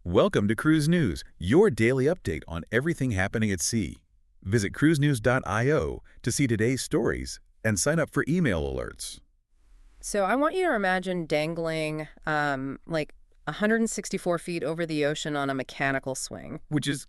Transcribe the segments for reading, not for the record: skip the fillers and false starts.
Welcome to Cruise News, your daily update on everything happening at sea. Visit cruisenews.io to see today's stories and sign up for email alerts. So I want you to imagine dangling like 164 feet over the ocean on a mechanical swing. Which is,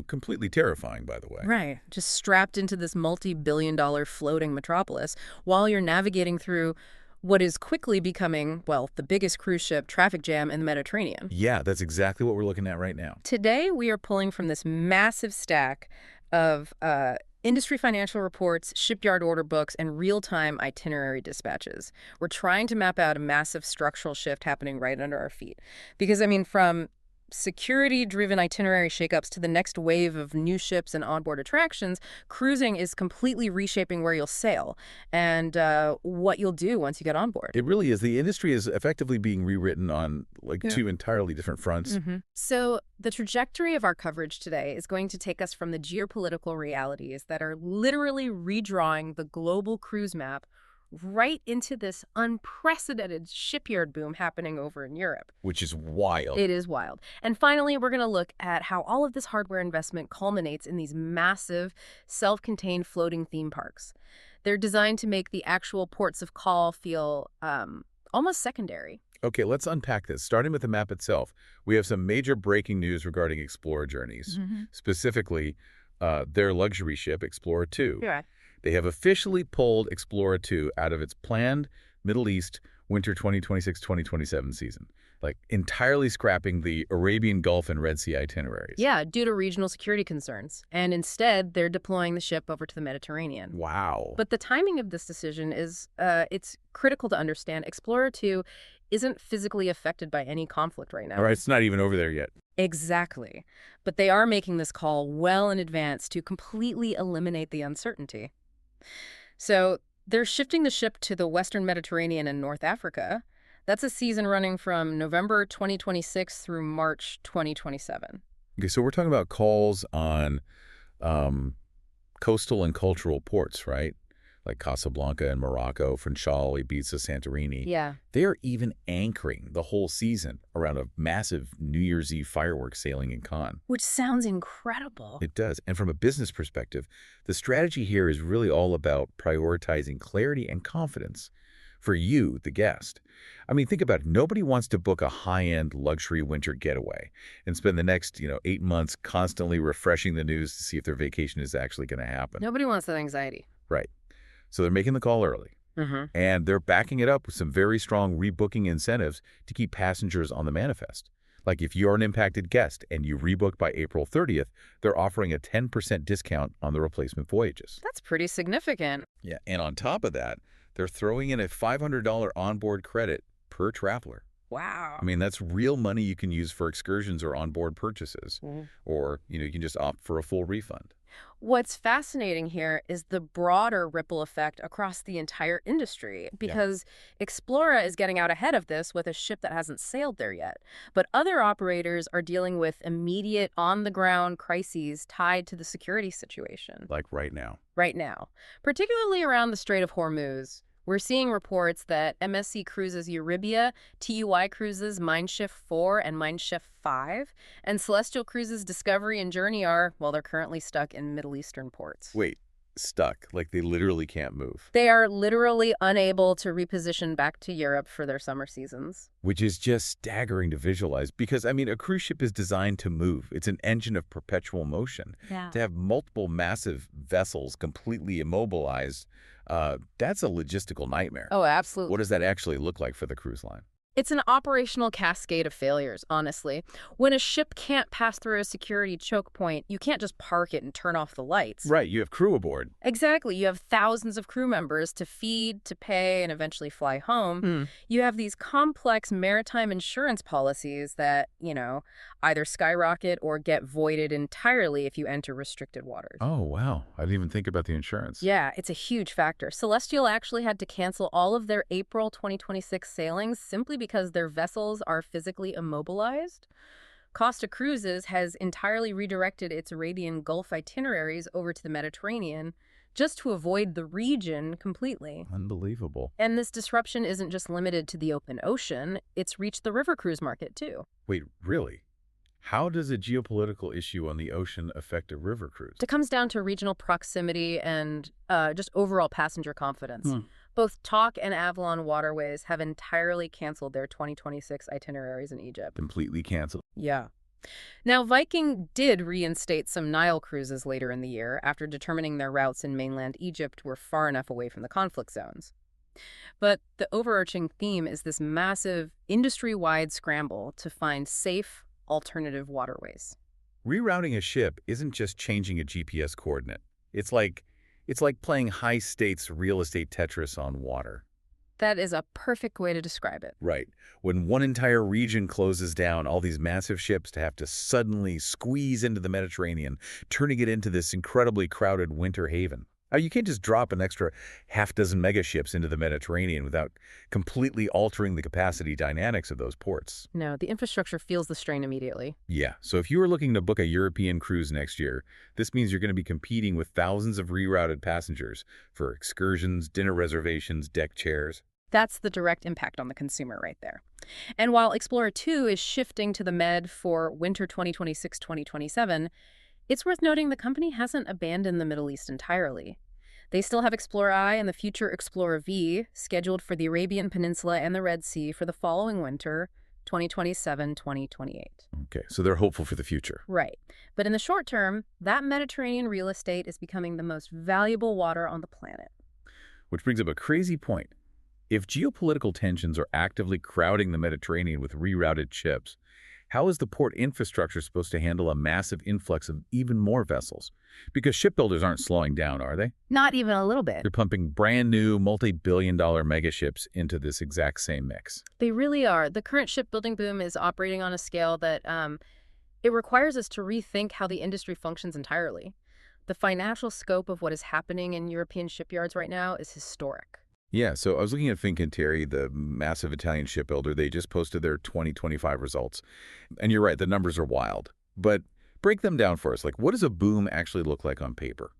completely terrifying, by the way. Right. Just strapped into this multi-billion-dollar floating metropolis while you're navigating through what is quickly becoming, well, the biggest cruise ship traffic jam in the Mediterranean. Yeah, that's exactly what we're looking at right now. Today, we are pulling from this massive stack of industry financial reports, shipyard order books, and real-time itinerary dispatches. We're trying to map out a massive structural shift happening right under our feet. Because, from security-driven itinerary shakeups to the next wave of new ships and onboard attractions, cruising is completely reshaping where you'll sail and what you'll do once you get on board. It really is. The industry is effectively being rewritten on two entirely different fronts. So the trajectory of our coverage today is going to take us from the geopolitical realities that are literally redrawing the global cruise map right into this unprecedented shipyard boom happening over in Europe. Which is wild. It is wild. And finally, we're going to look at how all of this hardware investment culminates in these massive, self-contained floating theme parks. They're designed to make the actual ports of call feel almost secondary. Okay, let's unpack this. Starting with the map itself, we have some major breaking news regarding Explora Journeys, specifically their luxury ship, Explora II. Yeah. They have officially pulled Explora II out of its planned Middle East winter 2026-2027 season, entirely scrapping the Arabian Gulf and Red Sea itineraries. Yeah, due to regional security concerns. And instead, they're deploying the ship over to the Mediterranean. Wow. But the timing of this decision is, it's critical to understand. Explora II isn't physically affected by any conflict right now. All right, it's not even over there yet. Exactly. But they are making this call well in advance to completely eliminate the uncertainty. So they're shifting the ship to the Western Mediterranean and North Africa. That's a season running from November 2026 through March 2027. Okay, so we're talking about calls on coastal and cultural ports, right? Like Casablanca and Morocco, Funchal, Ibiza, Santorini. Yeah. They're even anchoring the whole season around a massive New Year's Eve fireworks sailing in Cannes. Which sounds incredible. It does. And from a business perspective, the strategy here is really all about prioritizing clarity and confidence for you, the guest. Think about it. Nobody wants to book a high-end luxury winter getaway and spend the next, 8 months constantly refreshing the news to see if their vacation is actually going to happen. Nobody wants that anxiety. Right. So they're making the call early. And they're backing it up with some very strong rebooking incentives to keep passengers on the manifest. Like if you're an impacted guest and you rebook by April 30th, they're offering a 10% discount on the replacement voyages. That's pretty significant. Yeah, and on top of that, they're throwing in a $500 onboard credit per traveler. Wow. That's real money you can use for excursions or onboard purchases. Or, you can just opt for a full refund. What's fascinating here is the broader ripple effect across the entire industry, because Explora is getting out ahead of this with a ship that hasn't sailed there yet. But other operators are dealing with immediate on-the-ground crises tied to the security situation. Like right now. Right now. Particularly around the Strait of Hormuz. We're seeing reports that MSC Cruises Euribia, TUI Cruises Mindshift 4 and Mindshift 5, and Celestial Cruises Discovery and Journey are, they're currently stuck in Middle Eastern ports. Wait, stuck? Like they literally can't move? They are literally unable to reposition back to Europe for their summer seasons. Which is just staggering to visualize because, a cruise ship is designed to move. It's an engine of perpetual motion. Yeah. To have multiple massive vessels completely immobilized, that's a logistical nightmare. Oh, absolutely. What does that actually look like for the cruise line? It's an operational cascade of failures, honestly. When a ship can't pass through a security choke point, you can't just park it and turn off the lights. Right, you have crew aboard. Exactly. You have thousands of crew members to feed, to pay, and eventually fly home. You have these complex maritime insurance policies that, either skyrocket or get voided entirely if you enter restricted waters. Oh, wow. I didn't even think about the insurance. Yeah, it's a huge factor. Celestial actually had to cancel all of their April 2026 sailings simply because their vessels are physically immobilized. Costa Cruises has entirely redirected its Arabian Gulf itineraries over to the Mediterranean just to avoid the region completely. Unbelievable. And this disruption isn't just limited to the open ocean. It's reached the river cruise market, too. Wait, really? How does a geopolitical issue on the ocean affect a river cruise? It comes down to regional proximity and just overall passenger confidence. Both TALK and Avalon Waterways have entirely canceled their 2026 itineraries in Egypt. Completely canceled. Yeah. Now, Viking did reinstate some Nile cruises later in the year after determining their routes in mainland Egypt were far enough away from the conflict zones. But the overarching theme is this massive industry-wide scramble to find safe, alternative waterways. Rerouting a ship isn't just changing a GPS coordinate. It's like playing high-stakes real estate Tetris on water. That is a perfect way to describe it. Right. When one entire region closes down, all these massive ships to have to suddenly squeeze into the Mediterranean, turning it into this incredibly crowded winter haven. You can't just drop an extra half dozen mega ships into the Mediterranean without completely altering the capacity dynamics of those ports. No, the infrastructure feels the strain immediately. Yeah, so if you are looking to book a European cruise next year, this means you're going to be competing with thousands of rerouted passengers for excursions, dinner reservations, deck chairs. That's the direct impact on the consumer right there. And while Explora II is shifting to the Med for winter 2026-2027, it's worth noting the company hasn't abandoned the Middle East entirely. They still have Explora I and the future Explora V scheduled for the Arabian Peninsula and the Red Sea for the following winter, 2027-2028. Okay, so they're hopeful for the future. Right. But in the short term, that Mediterranean real estate is becoming the most valuable water on the planet. Which brings up a crazy point. If geopolitical tensions are actively crowding the Mediterranean with rerouted ships, how is the port infrastructure supposed to handle a massive influx of even more vessels? Because shipbuilders aren't slowing down, are they? Not even a little bit. They're pumping brand new multi-billion-dollar megaships into this exact same mix. They really are. The current shipbuilding boom is operating on a scale that it requires us to rethink how the industry functions entirely. The financial scope of what is happening in European shipyards right now is historic. Yeah, so I was looking at Fincantieri, the massive Italian shipbuilder. They just posted their 2025 results. And you're right, the numbers are wild. But break them down for us. Like, what does a boom actually look like on paper?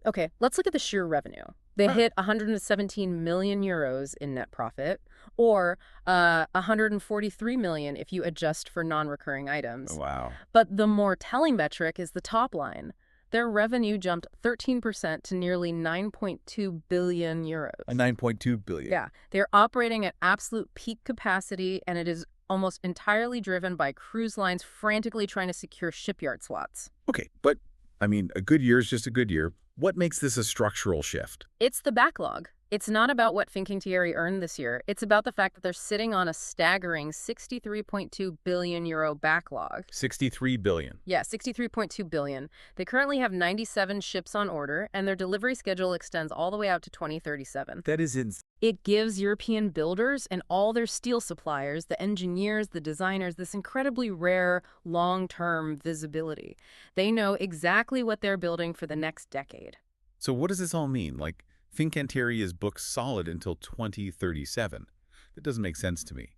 Okay, let's look at the sheer revenue. They hit 117 million euros in net profit, or 143 million if you adjust for non-recurring items. Wow. But the more telling metric is the top line. Their revenue jumped 13% to nearly 9.2 billion euros. 9.2 billion. Yeah, they're operating at absolute peak capacity, and it is almost entirely driven by cruise lines frantically trying to secure shipyard slots. Okay, but, I mean, a good year is just a good year. What makes this a structural shift? It's the backlog. It's not about what Fincantieri earned this year. It's about the fact that they're sitting on a staggering 63.2 billion euro backlog. 63 billion. Yeah, 63.2 billion. They currently have 97 ships on order, and their delivery schedule extends all the way out to 2037. That is insane. It gives European builders and all their steel suppliers, the engineers, the designers, this incredibly rare long-term visibility. They know exactly what they're building for the next decade. So what does this all mean? Like, Fincantieri is booked solid until 2037. That doesn't make sense to me.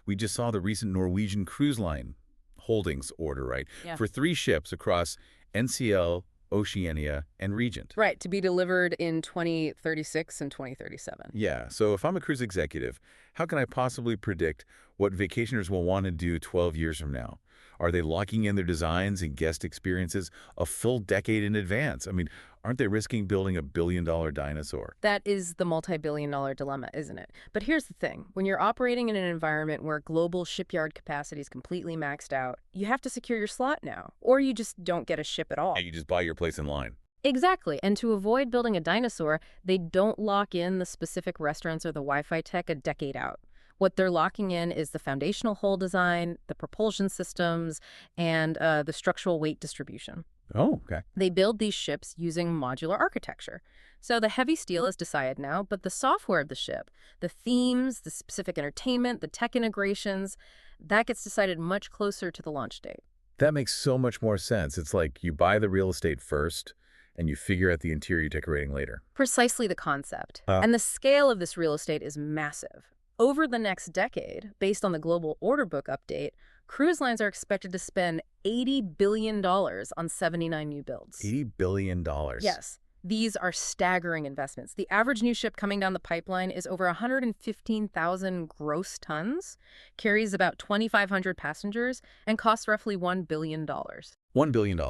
We just saw the recent Norwegian Cruise Line holdings order, right? Yeah. For 3 ships across NCL, Oceania, and Regent. Right, to be delivered in 2036 and 2037. Yeah, so if I'm a cruise executive, how can I possibly predict what vacationers will want to do 12 years from now? Are they locking in their designs and guest experiences a full decade in advance? I mean, aren't they risking building a billion-dollar dinosaur? That is the multi-billion-dollar dilemma, isn't it? But here's the thing. When you're operating in an environment where global shipyard capacity is completely maxed out, you have to secure your slot now, or you just don't get a ship at all. And you just buy your place in line. Exactly. And to avoid building a dinosaur, they don't lock in the specific restaurants or the Wi-Fi tech a decade out. What they're locking in is the foundational hull design, the propulsion systems, and the structural weight distribution. Oh, okay. They build these ships using modular architecture. So the heavy steel is decided now, but the software of the ship, the themes, the specific entertainment, the tech integrations, that gets decided much closer to the launch date. That makes so much more sense. It's like you buy the real estate first, and you figure out the interior decorating later. Precisely the concept. And the scale of this real estate is massive. Over the next decade, based on the global order book update, cruise lines are expected to spend $80 billion on 79 new builds. $80 billion. Yes. These are staggering investments. The average new ship coming down the pipeline is over 115,000 gross tons, carries about 2,500 passengers, and costs roughly $1 billion. $1 billion.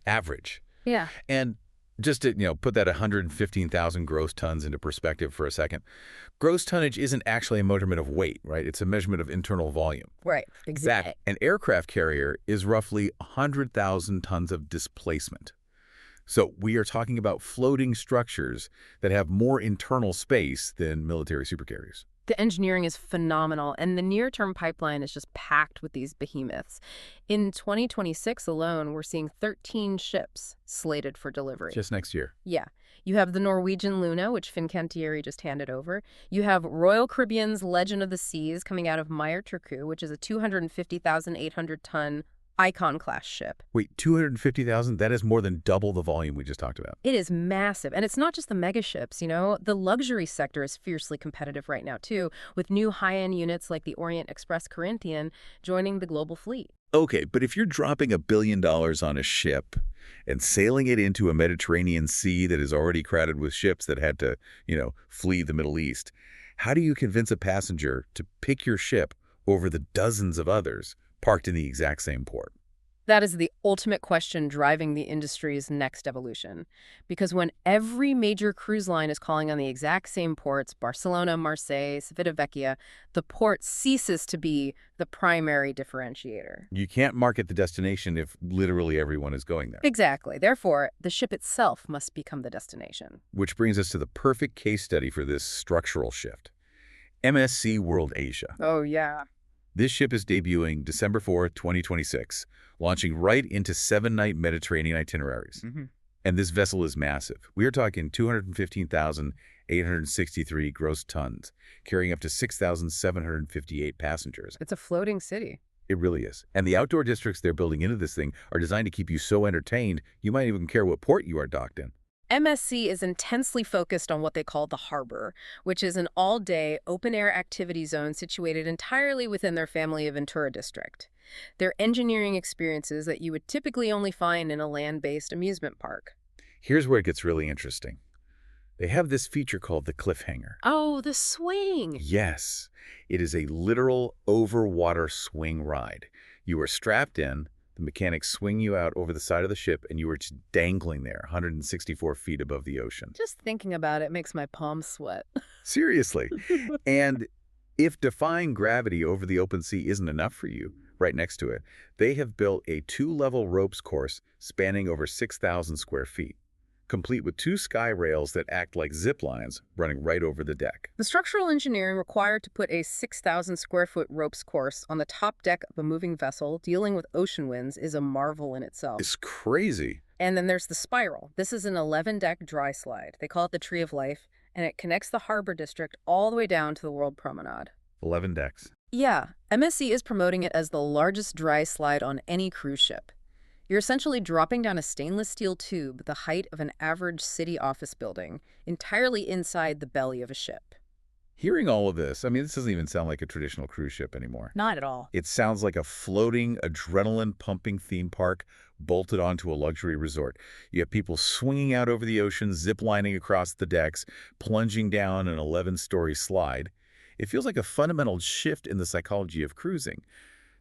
Average. Yeah. And just to, put that 115,000 gross tons into perspective for a second, gross tonnage isn't actually a measurement of weight, right? It's a measurement of internal volume. Right. Exactly. An aircraft carrier is roughly 100,000 tons of displacement. So we are talking about floating structures that have more internal space than military supercarriers. The engineering is phenomenal, and the near-term pipeline is just packed with these behemoths. In 2026 alone, we're seeing 13 ships slated for delivery. Just next year. Yeah. You have the Norwegian Luna, which Fincantieri just handed over. You have Royal Caribbean's Legend of the Seas coming out of Meyer Turku, which is a 250,800-ton Icon-class ship. Wait, 250,000? That is more than double the volume we just talked about. It is massive. And it's not just the mega ships, The luxury sector is fiercely competitive right now, too, with new high-end units like the Orient Express Corinthian joining the global fleet. Okay, but if you're dropping $1 billion on a ship and sailing it into a Mediterranean Sea that is already crowded with ships that had to, flee the Middle East, how do you convince a passenger to pick your ship over the dozens of others parked in the exact same port? That is the ultimate question driving the industry's next evolution. Because when every major cruise line is calling on the exact same ports, Barcelona, Marseille, Civitavecchia, the port ceases to be the primary differentiator. You can't market the destination if literally everyone is going there. Exactly. Therefore, the ship itself must become the destination. Which brings us to the perfect case study for this structural shift. MSC World Asia. Oh, yeah. This ship is debuting December 4, 2026, launching right into 7-night Mediterranean itineraries. And this vessel is massive. We are talking 215,863 gross tons, carrying up to 6,758 passengers. It's a floating city. It really is. And the outdoor districts they're building into this thing are designed to keep you so entertained, you might even care what port you are docked in. MSC is intensely focused on what they call the Harbour, which is an all-day, open-air activity zone situated entirely within their family of Ventura district. They're engineering experiences that you would typically only find in a land-based amusement park. Here's where it gets really interesting. They have this feature called the cliffhanger. Oh, the swing! Yes. It is a literal over-water swing ride. You are strapped in, the mechanics swing you out over the side of the ship, and you are just dangling there, 164 feet above the ocean. Just thinking about it makes my palms sweat. Seriously. And if defying gravity over the open sea isn't enough for you, right next to it, they have built a 2-level ropes course spanning over 6,000 square feet, complete with 2 sky rails that act like zip lines running right over the deck. The structural engineering required to put a 6,000-square-foot ropes course on the top deck of a moving vessel dealing with ocean winds is a marvel in itself. It's crazy. And then there's the spiral. This is an 11-deck dry slide. They call it the Tree of Life, and it connects the Harbour district all the way down to the World Promenade. 11 decks. Yeah, MSC is promoting it as the largest dry slide on any cruise ship. You're essentially dropping down a stainless steel tube the height of an average city office building, entirely inside the belly of a ship. Hearing all of this, this doesn't even sound like a traditional cruise ship anymore. Not at all. It sounds like a floating, adrenaline-pumping theme park bolted onto a luxury resort. You have people swinging out over the ocean, zip-lining across the decks, plunging down an 11-story slide. It feels like a fundamental shift in the psychology of cruising.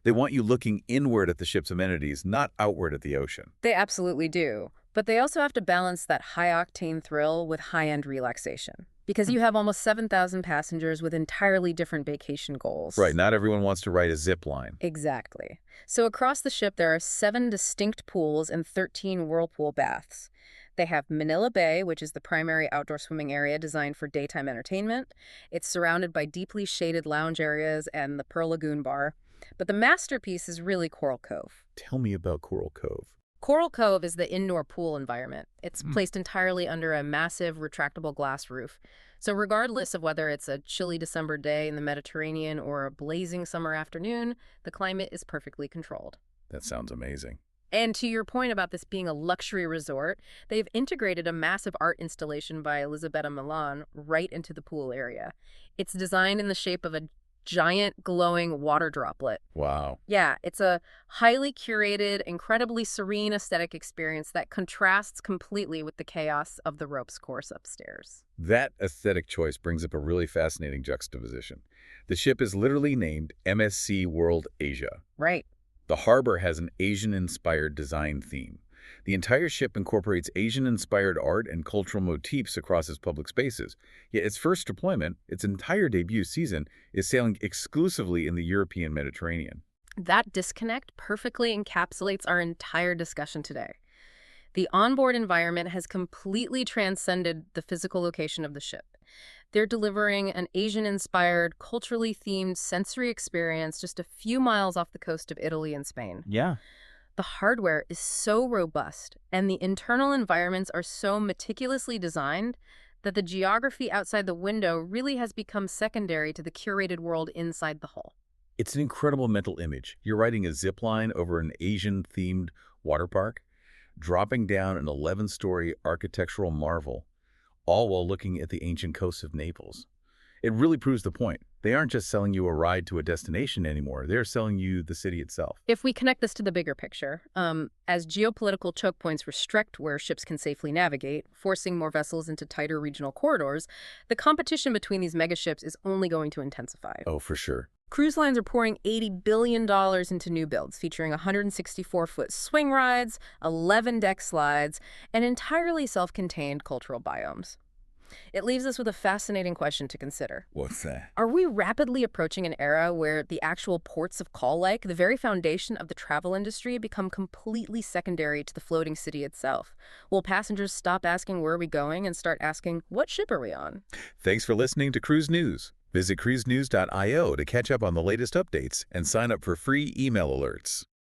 They want you looking inward at the ship's amenities, not outward at the ocean. They absolutely do. But they also have to balance that high-octane thrill with high-end relaxation. Because you have almost 7,000 passengers with entirely different vacation goals. Right, not everyone wants to ride a zip line. Exactly. So across the ship, there are 7 distinct pools and 13 whirlpool baths. They have Manila Bay, which is the primary outdoor swimming area designed for daytime entertainment. It's surrounded by deeply shaded lounge areas and the Pearl Lagoon bar. But the masterpiece is really Coral Cove. Tell me about Coral Cove. Coral Cove is the indoor pool environment. It's placed entirely under a massive retractable glass roof. So regardless of whether it's a chilly December day in the Mediterranean or a blazing summer afternoon, the climate is perfectly controlled. That sounds amazing. And to your point about this being a luxury resort, they've integrated a massive art installation by Elisabetta Milan right into the pool area. It's designed in the shape of a giant glowing water droplet. Wow. Yeah, it's a highly curated, incredibly serene aesthetic experience that contrasts completely with the chaos of the ropes course upstairs. That aesthetic choice brings up a really fascinating juxtaposition. The ship is literally named MSC World Asia. Right. The harbor has an Asian-inspired design theme. The entire ship incorporates Asian-inspired art and cultural motifs across its public spaces. Yet its first deployment, its entire debut season, is sailing exclusively in the European Mediterranean. That disconnect perfectly encapsulates our entire discussion today. The onboard environment has completely transcended the physical location of the ship. They're delivering an Asian-inspired, culturally themed sensory experience just a few miles off the coast of Italy and Spain. Yeah. The hardware is so robust, and the internal environments are so meticulously designed that the geography outside the window really has become secondary to the curated world inside the hull. It's an incredible mental image. You're riding a zip line over an Asian-themed water park, dropping down an 11-story architectural marvel, all while looking at the ancient coast of Naples. It really proves the point. They aren't just selling you a ride to a destination anymore. They're selling you the city itself. If we connect this to the bigger picture, as geopolitical choke points restrict where ships can safely navigate, forcing more vessels into tighter regional corridors, the competition between these megaships is only going to intensify. Oh, for sure. Cruise lines are pouring $80 billion into new builds, featuring 164-foot swing rides, 11-deck slides, and entirely self-contained cultural biomes. It leaves us with a fascinating question to consider. What's that? Are we rapidly approaching an era where the actual ports of call, like the very foundation of the travel industry, become completely secondary to the floating city itself? Will passengers stop asking where are we going and start asking what ship are we on? Thanks for listening to Cruise News. Visit cruisenews.io to catch up on the latest updates and sign up for free email alerts.